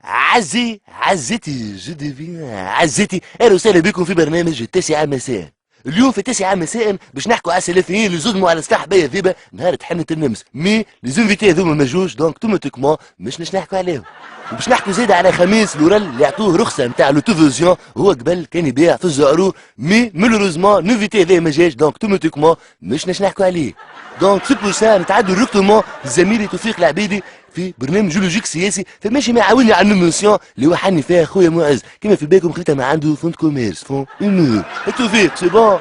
عزتي عزتي، اهلا وسهلا بكم في برنامج التاسعة مساء. اليوم في التاسعة مساء باش نحكوا على السلفيين اللي زدموا على سلاح بيا ذيبه نهار حنة النمس، مي لي زونفيتي هذوما ما جوش، دونك اوتوماتيكمون مش نحكوا عليهم. وباش نحكوا زيد على خميس لورال اللي عطوه رخصه نتاع لوتوفيزيون، هو قبل كان يبيع في الزعرور، مي مالوريزمون نوفيتي هذا ما جاش، دونك اوتوماتيكمون مش نحكوا عليه. دونك سي بور سا نتعدوا ديريكتومون لزميلي توفيق العبيدي في برنامج جيولوجيك سياسي، فماشي ما يعاوني على النوميسيون اللي وحني فيها خويا معز، كيما في بالكم خليتها ما عنده فونت كوميرس فون اونور. توفيق سي بون.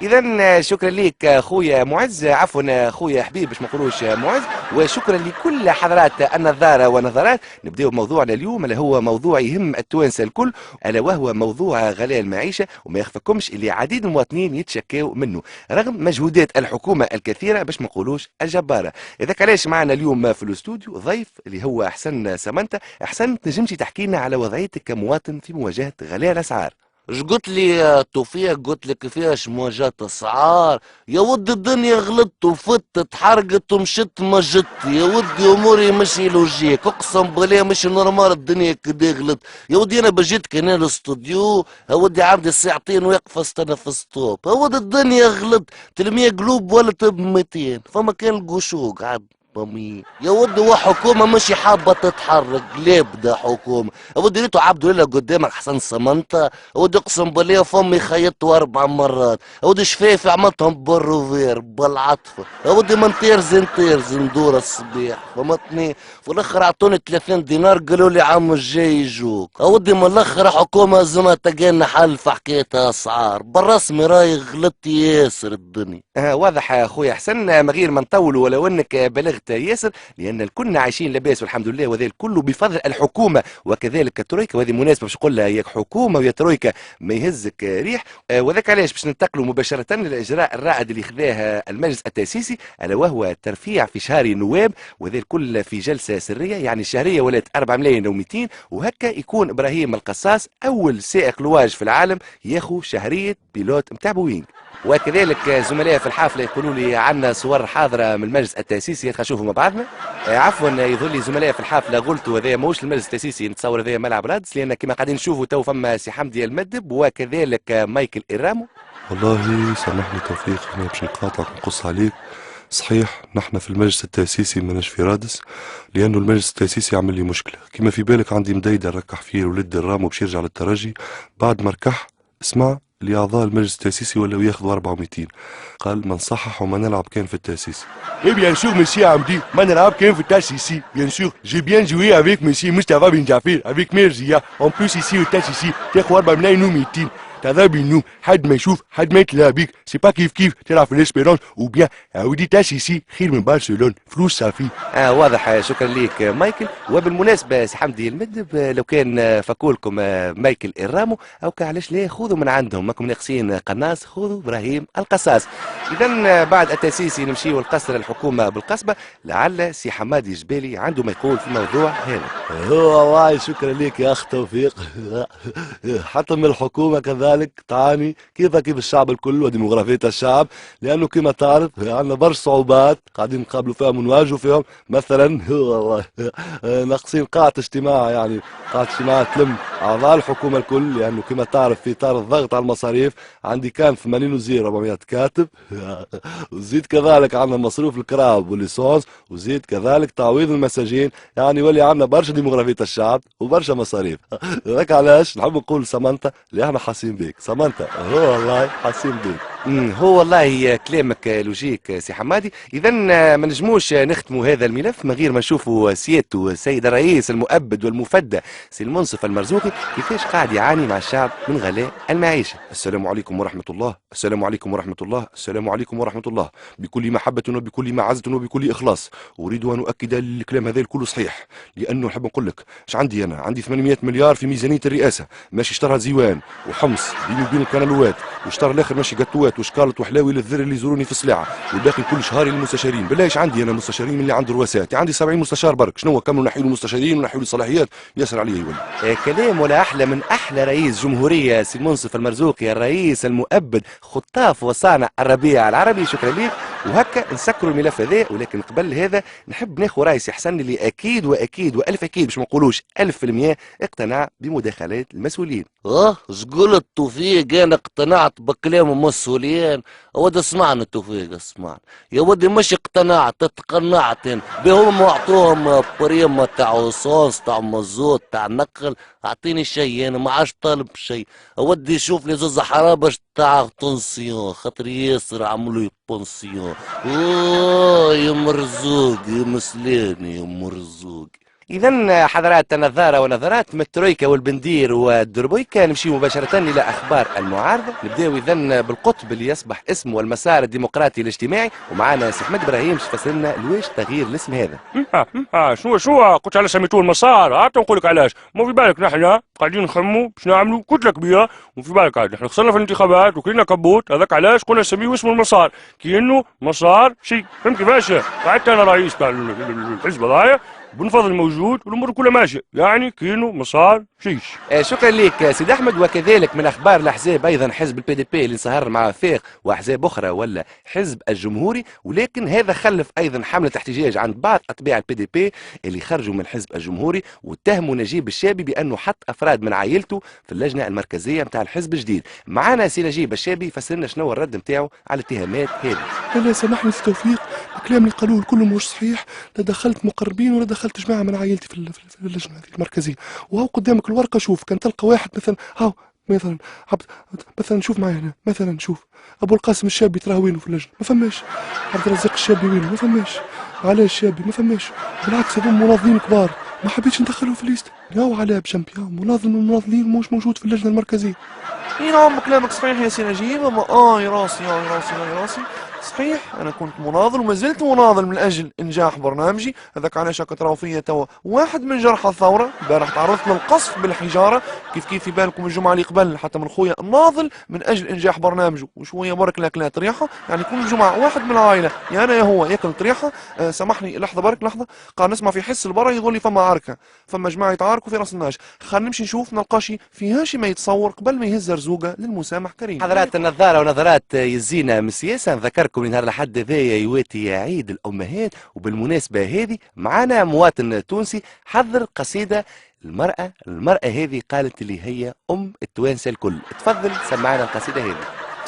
اذا شكرا لك خويا معز، عفوا خويا حبيب باش ما نقولوش معز، وشكرا لكل حضرات النظاره ونظرات. نبداو بموضوعنا اليوم اللي هو موضوع يهم التوانسه الكل، الا وهو موضوع غلاء المعيشه، وما يخفكمش اللي عديد المواطنين يتشكاو منه رغم مجهودات الحكومه الكثيره باش ما نقولوش الجباره. اذاك علاش معنا اليوم في الاستوديو ضيف اللي هو احسن سمنته. احسن تنجمش تحكي لنا على وضعيتك كمواطن في مواجهه غلاء الاسعار؟ اش قلت لي يا توفيق؟ قلت لك كيفاش مواجهة اسعار يا ودي؟ الدنيا غلطت وفتت حرقت ومشت مجت يا ودي، اموري ماشي لوجيك، اقسم بالله مش نورمال الدنيا كده غلط يا ودي. انا بجيت كان الاستوديو يا ودي عندي ساعتين واقفه استنى في ستوب يا ودي، الدنيا غلط. تلمية قلوب ولا ب 200، فما كان القشوق عاد يا ودي، وحكومة مش حابة تتحرك، ليه بدا حكومة؟ يا ودي ريتو عبد الله قدامك حسن سمنطة، يا ودي اقسم بالله فمي خيطته 4 مرات، يا ودي شفايفي عملتهم بالروفير بالعطفة، يا ودي من طيرز ندور الصبيح، فهمتني؟ في الاخر اعطوني 30 دينار قالوا لي عم الجاي يجوك، يا ودي من الاخر حكومة زما تلقينا حل في حكاية اسعار، بالرسمي راي غلطت ياسر الدنيا. واضح يا خويا حسن، من غير ما نطول ولو انك بلغت ياسر، لان كنا عايشين لاباس والحمد لله، وذلك كله بفضل الحكومه وكذلك الترويكا. وهذه مناسبه باش نقول لها ياك حكومه ويا ترويكا ما يهزك ريح. وذاك علاش باش ننتقلوا مباشره للاجراء الرائد اللي خذاه المجلس التاسيسي، الا وهو الترفيع في شهر النواب، وذلك كل في جلسه سريه، يعني الشهريه ولات 4 ملايين و200، وهكا يكون ابراهيم القصاص اول سائق لواج في العالم ياخذ شهريه بيلوت نتاع بوينغ. وكذلك زملاء في الحافله يقولوا لي عندنا صور حاضره من المجلس التاسيسي، نشوفوا مع بعضنا. عفوا يظل لي زملاء في الحافله قلت هذا ماهوش المجلس التاسيسي، نتصور هذا ملعب رادس، لان كما قاعدين نشوفوا تو فما سي حمدي المدب وكذلك مايكل إرامو. والله سامحني توفيق، انا باش نقاطعك نقص عليك. صحيح نحن في المجلس التأسيسي ماناش في رادس، لأنه المجلس التأسيسي عمل لي مشكلة. كما في بالك عندي مديدة ركح فيه ولد الرامو باش يرجع للترجي، بعد ما ركح اسمع لأعضاء المجلس التأسيسي ولاو ياخذوا 400، قال ما نصحح وما نلعب كان في التأسيسي. Eh bien sûr, monsieur Hamdi, Manarab Kenfutash ici, bien sûr. J'ai bien joué avec monsieur Mustafa Bin Jafir, avec Merzia. En plus ici au Tass ici, Tekhwar Bamna nous meeting. تذا بينو حد ما يشوف حد ما يتلاقى بيك، سي با كيف تلعب في الاسبيرونس وبيان عودي تاسيسي خير من برشلونه، فلوس صافي. واضح، شكرا لك مايكل. وبالمناسبه سي حمدي المدب، لو كان فكولكم مايكل إرامو او علاش لا خذوا من عندهم، ماكم ناقصين قناص، خذوا ابراهيم القصاص. اذا بعد التاسيسي نمشيو لقصر الحكومه بالقصبه، لعل سي حمادي الجبالي عنده ما يقول في الموضوع هذا. والله شكرا لك يا اخ توفيق. حتى من الحكومه كذلك تعاني كيف الشعب الكل وديموغرافيه الشعب، لانه كما تعرف عندنا برشا صعوبات قاعدين نقابلوا فيهم ونواجهوا فيهم. مثلا والله ناقصين قاعه اجتماع، يعني قاعه اجتماع تلم اعضاء الحكومه الكل، لانه كما تعرف في اطار الضغط على المصاريف عندي كان 80 وزير 400 كاتب. وزيد كذلك عندنا مصروف الكراب والليسونس، وزيد كذلك تعويض المساجين، يعني ولي عندنا برشا ديموغرافيه الشعب وبرشا مصاريف. هذاك علاش نحب نقول سمنتا اللي احنا حاسين بيك، سمنتا هو والله حاسين بيك. هو والله كلامك لوجيك سي حمادي. اذا ما نجموش نختموا هذا الملف من غير ما نشوفوا سيادته السيد الرئيس المؤبد والمفدى سي المنصف المرزوقي كيفاش قاعد يعاني مع الشعب من غلاء المعيشه. السلام عليكم ورحمه الله، السلام عليكم ورحمه الله، السلام عليكم ورحمه الله. بكل محبه وبكل معزه وبكل اخلاص اريد ان اؤكد الكلام هذا الكل صحيح، لانه نحب نقول لك ايش عندي. انا عندي 800 مليار في ميزانيه الرئاسه، ماشي اشترى زيوان وحمص بيني وبين الكنالوات، واشترى الاخر ماشي قطوات وشكالط وحلاوي للذر اللي يزوروني في السلاعه، والباقي كل شهري للمستشارين. بالله ايش عندي انا مستشارين من اللي عند الرواسات، عندي 70 مستشار برك، شنو كملوا نحيوا المستشارين ونحيوا الصلاحيات، ياسر عليه يولي. كلام ولا احلى من احلى رئيس جمهوريه سي المنصف المرزوقي، الرئيس المؤبد خطاف وصانع الربيع العربي. شكرا لك. وهكا نسكروا الملف هذا. ولكن قبل هذا نحب ناخذ راي سي حسن اللي اكيد واكيد والف اكيد باش ما نقولوش 1000% اقتنع بمداخلات المسؤولين. شقول التوفيق، انا اقتنعت بكلام المسؤولين. ود اسمعنا التوفيق، اسمعنا يا ودي، مش اقتنعت، اتقنعت. بهم اعطوهم بريمة تاع اسانس تاع مزوت تاع نقل، اعطيني شيء، انا ما عادش طالب شيء. ودي شوف لي زوز حرابش تاع طونسيون، خاطر ياسر عملوا لي بونسيون. يا مرزوق يا مسلاني يا مرزوق. إذا حضرات نظارة ونظرات من الترويكا والبندير والدربويكا، نمشي مباشرة إلى أخبار المعارضة. نبداو إذا بالقطب اللي يصبح اسم والمسار الديمقراطي الاجتماعي، ومعنا سي أحمد إبراهيم باش يفسر لنا لواش تغيير الاسم هذا. شو قلت على سميتوه المسار؟ عاد نقول لك علاش. ما في بالك نحن قاعدين نخموا باش نعملوا كتله كبيره، وفي بالك عاد نحن خسرنا في الانتخابات وكلنا كبوت، هذاك علاش قلنا نسميوه اسمه المسار، كأنه مسار شيء. فهمت كيفاش؟ قعدت انا رئيس تاع الحزب هذايا، بنفضل موجود والامور كلها ماشيه، يعني كينو مسار شيش. شكرا لك سيد احمد. وكذلك من اخبار الاحزاب ايضا حزب البي دي بي اللي انصهر مع وفاق واحزاب اخرى ولا حزب الجمهوري، ولكن هذا خلف ايضا حمله احتجاج عند بعض اتباع البي دي بي اللي خرجوا من حزب الجمهوري واتهموا نجيب الشابي بانه حط افراد من عائلته في اللجنه المركزيه نتاع الحزب الجديد. معنا سي نجيب الشابي يفسر لنا شنو الرد نتاعو على الاتهامات هذه. لا سامحني سي توفيق، الكلام اللي قالوه كله مش صحيح. لا دخلت مقربين ولا دخلت جماعه من عائلتي في اللجنه هذه المركزيه. وهو قدامك الورقه، شوف كان تلقى واحد مثلا، هاو مثلا مثلا شوف معي هنا، مثلا شوف ابو القاسم الشابي تراه وينه في اللجنه؟ ما فماش. عبد الرزاق الشابي وينه؟ ما فماش. علاء الشابي ما فماش. بالعكس هذول مناضلين كبار، ما حبيتش ندخلهم في الليست. هاو علاء بجنبي، هاو مناضل من المناضلين مش موجود في اللجنه المركزيه. اي نعم كلامك صحيح يا سي نجيب، اما يا راسي يا راسي صحيح. انا كنت مناضل وما زلت مناضل من اجل انجاح برنامجي. هذاك علاش تراو فيا توا واحد من جرحى الثوره. البارح تعرضت للقصف بالحجاره كيف في بالكم الجمعه اللي قبل، حتى من خويا ناضل من اجل انجاح برنامجه. وشويه برك لاكلات ريحه، يعني كل جمعه واحد من العائله يا انا يا هو ياكل ريحه. سامحني لحظه برك لحظه، قاعد نسمع في حس البرا يظل لي فما عركه، فما جماعه يتعاركوا في راس الناش. خلينا نمشي نشوف نلقاشي فيها شي ما يتصور قبل ما يهز رزوقه للمسامح كريم. حضرات النظارة ونظرات يزينا من السياسة، نذكركم نهار الأحد هذايا يواتي عيد الأمهات، وبالمناسبة هذه معنا مواطن تونسي حضر قصيدة المرأة هذه قالت اللي هي أم التوانسة الكل. تفضل سمعنا القصيدة هذه.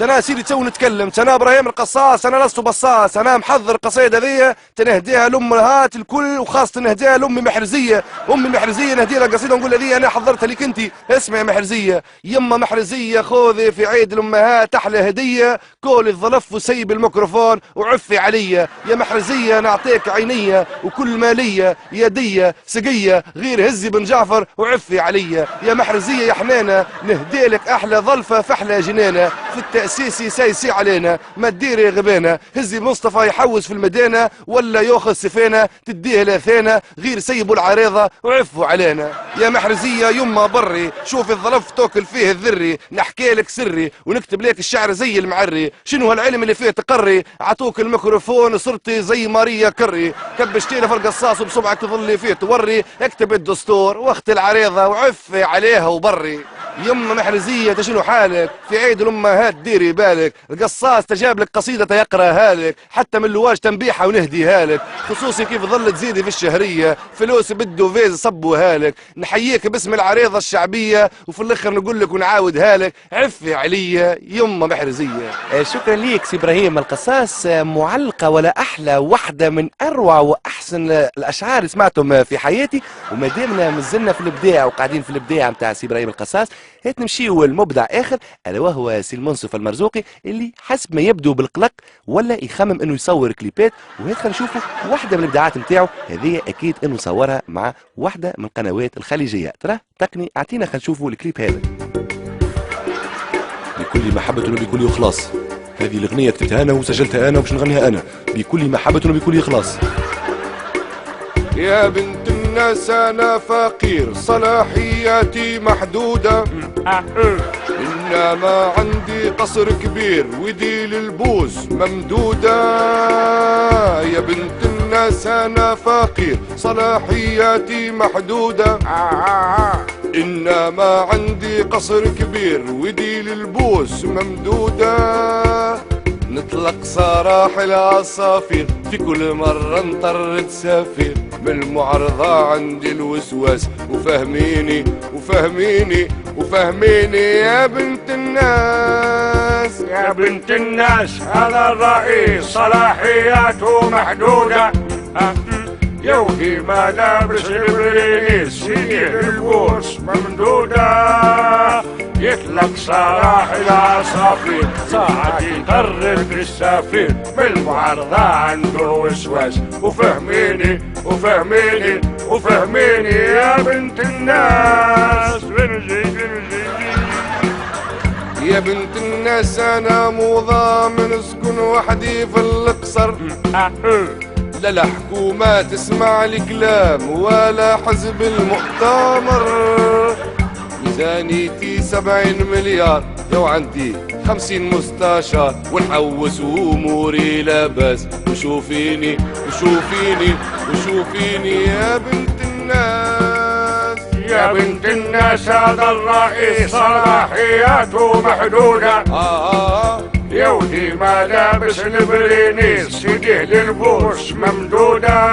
انا سيدي تو نتكلم، انا ابراهيم القصاص، انا لست بصاص، انا محضر القصيده ذي تنهديها لامهات الكل، وخاصه نهديها لامي محرزيه. امي محرزيه نهدي لها قصيده نقول لها انا حضرتها لك انت. اسمع يا محرزيه، يما محرزيه خذي في عيد الامهات احلى هديه، كولي الظلف وسيب الميكروفون وعفي عليا. يا محرزيه نعطيك عينيه وكل ماليه، يديه سقيه غير هزي بن جعفر وعفي عليا. يا محرزيه يا حنانه نهدي لك احلى ظلفه في احلى جنانه، في التأسيسي سايسي علينا ما تديري غبانة. هزي مصطفى يحوس في المدينة ولا ياخذ سفينة تديه لاثانة، غير سيبوا العريضة وعفوا علينا. يا محرزية يما بري شوفي الظلف توكل فيه الذري، نحكي لك سري ونكتب لك الشعر زي المعري. شنو هالعلم اللي فيه تقري؟ عطوك الميكروفون صرتي زي ماريا كري، كبشتينا في القصاص وبصبعك تظلي فيه توري. اكتب الدستور واخت العريضة وعفي عليها وبري. يما محرزية تشنو حالك؟ في عيد الأمهات ديري بالك، القصاص تجاب لك قصيدة يقراها لك، حتى من لواج تنبيحة ونهديها لك، خصوصي كيف ظل تزيدي في الشهرية، فلوس بدو فيز صبوها لك. نحييك باسم العريضة الشعبية وفي الآخر نقول لك ونعاودها لك، عفي عليا يما محرزية. شكرا ليك سي إبراهيم القصاص. معلقة ولا أحلى واحدة من أروع وأحسن الأشعار اللي سمعتهم في حياتي. وما دامنا مازلنا في الإبداع وقاعدين في الإبداع نتاع سي إبراهيم القصاص، هات نمشيو المبدع آخر ألا وهو سي المنصف المرزوقي اللي حسب ما يبدو بالقلق ولا يخمم انه يصور كليبات. وهات خلينا نشوفوا واحده من الابداعات نتاعو، هذه اكيد انه صورها مع واحده من القنوات الخليجيه. ترى تقني اعطينا خلينا نشوفوا الكليب هذا. بكل محبة وبكل إخلاص، هذه الأغنية كتبتها أنا وسجلتها أنا وباش نغنيها أنا بكل محبة وبكل إخلاص. يا بنت الناس أنا فقير صلاحياتي محدودة، إنما عندي قصر كبير ودي للبوس ممدودة. يا بنت الناس أنا فقير صلاحياتي محدودة، إنما عندي قصر كبير ودي للبوس ممدودة. نطلق سراح العصافير في كل مرة نطرد سفير من المعارضة عندي الوسواس وفهميني وفهميني وفهميني يا بنت الناس يا بنت الناس هذا الرئيس صلاحياته محدودة يوهي ملابس البرينيس سيدي البورس ممدودة يطلق سراح العصافير ساعة يطرد السفير بالمعارضة عنده وسواس وفهميني وفهميني وفهميني يا بنت الناس. يا بنت الناس انا مو ضامن اسكن وحدي في القصر لا الحكومة تسمع الكلام ولا حزب المؤتمر ميزانيتي 70 مليار لو عندي 50 مستشار ونحوس واموري لاباس وشوفيني وشوفيني وشوفيني يا بنت الناس يا بنت الناس هذا الرئيس صلاحياته محدودة يودي ملابس البرينيس سيديه للبورس ممدودة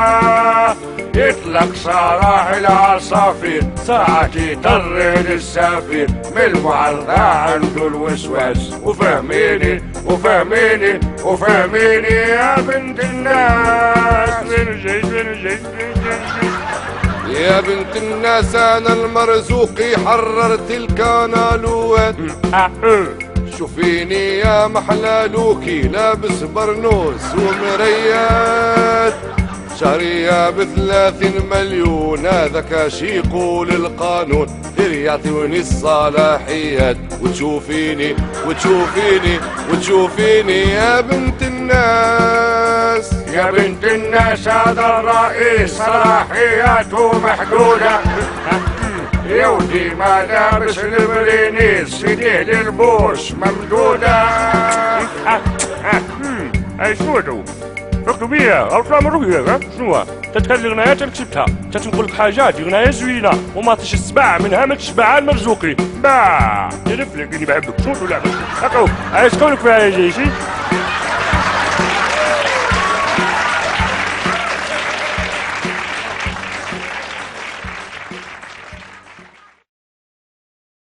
يطلق سراح العصافير ساعة يطرد السفير من المعارضة عنده الوسواس وفهميني وفهميني وفهميني يا بنت الناس. يا بنت الناس انا المرزوق حررت الكنالوات شوفيني يا محلالوكي لابس برنوس ومريات شهرية ب30 مليون هذاك شي يقول القانون غير يعطوني الصلاحيات وتشوفيني وتشوفيني وتشوفيني يا بنت الناس. يا بنت الناس هذا الرئيس صلاحياته محدودة يودي ملابس البرينيس سيديه للبورس ممدودة. اي شنو هادو؟ ركضوا بيا افلام الرؤيا شنو؟ تتكلم غنايات اللي كتبتها تنقول لك حاجات غناية زوينة وما تشبع منها ما تشبع المرزوقي باع تلف لك اني بحبك شنو لعبك؟ اقعد عايز قولك فيها يا جيشي